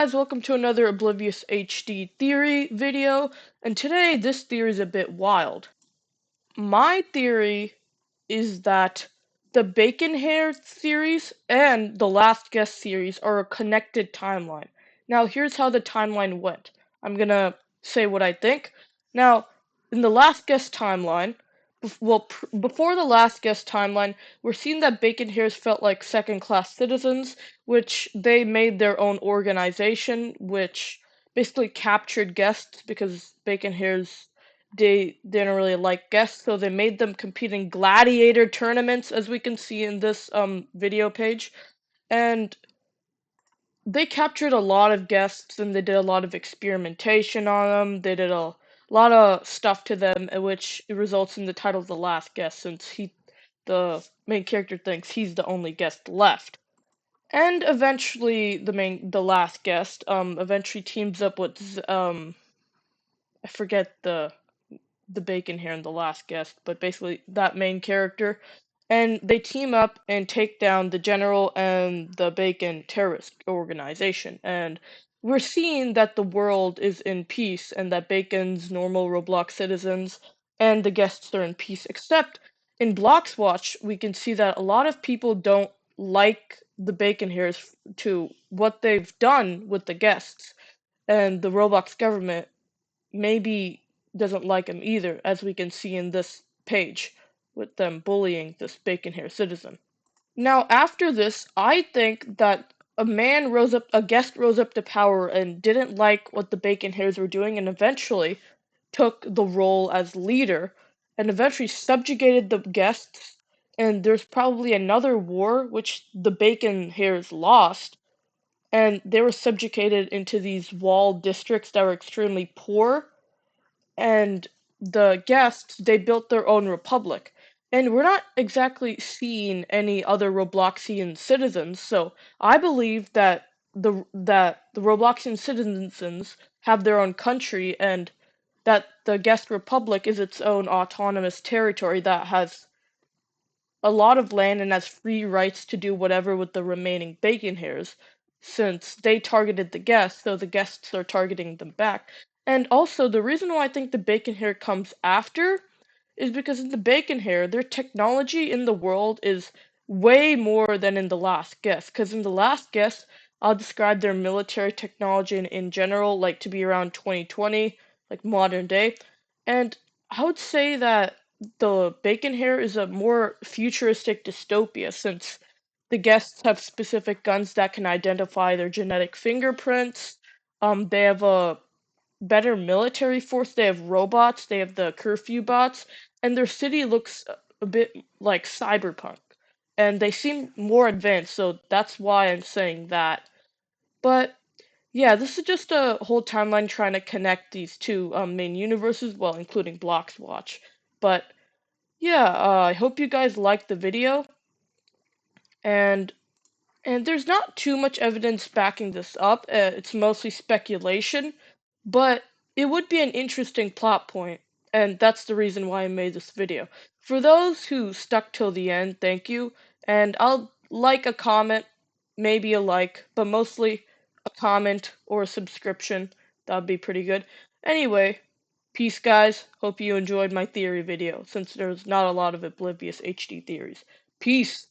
Guys, welcome to another Oblivious HD Theory video, and today this theory is a bit wild. My theory is that the Bacon Hair series and the Last Guest series are a connected timeline. Now, here's how the timeline went. I'm gonna say what I think. Now, in the Last Guest timeline, before the Last Guest timeline, we're seeing that Bacon Hairs felt like second-class citizens, which they made their own organization, which basically captured guests because Bacon Hairs they didn't really like guests, so they made them compete in gladiator tournaments, as we can see in this video page. And they captured a lot of guests, and they did a lot of experimentation on them. They did a lot of stuff to them, which results in the title of The Last Guest, since the main character thinks he's the only guest left. And eventually, the last guest, eventually teams up with, I forget the Bacon Hair and the Last Guest, but basically that main character. And they team up and take down the General and the Bacon terrorist organization. And we're seeing that the world is in peace and that Bacon's normal Roblox citizens and the guests are in peace. Except in Blox Watch, we can see that a lot of people don't like the Bacon Hairs to what they've done with the guests. And the Roblox government maybe doesn't like him either, as we can see in this page, with them bullying this Bacon Hair citizen. Now, after this, I think that a guest rose up to power and didn't like what the Bacon Hairs were doing, and eventually took the role as leader, and eventually subjugated the guests. And there's probably another war which the Bacon Hairs lost, and they were subjugated into these walled districts that were extremely poor, and the guests, they built their own republic. And we're not exactly seeing any other Robloxian citizens, so I believe that the Robloxian citizens have their own country, and that the guest republic is its own autonomous territory that has a lot of land and has free rights to do whatever with the remaining Bacon Hairs, since they targeted the guests, so the guests are targeting them back. And also, the reason why I think the Bacon Hair comes after is because in the Bacon Hair, their technology in the world is way more than in the Last Guest. Because in the Last Guest, I'll describe their military technology in general, like to be around 2020, like modern day. And I would say that the Bacon Hair is a more futuristic dystopia, since the guests have specific guns that can identify their genetic fingerprints. They have a better military force. They have robots. They have the curfew bots, and their city looks a bit like cyberpunk. And they seem more advanced, so that's why I'm saying that. But yeah, this is just a whole timeline trying to connect these two main universes, well, including Blox Watch. But yeah, I hope you guys liked the video, and there's not too much evidence backing this up. It's mostly speculation, but it would be an interesting plot point, and that's the reason why I made this video. For those who stuck till the end, thank you, and I'll like a comment, maybe a like, but mostly a comment or a subscription. That'd be pretty good. Anyway, peace, guys. Hope you enjoyed my theory video, since there's not a lot of Oblivious HD theories. Peace!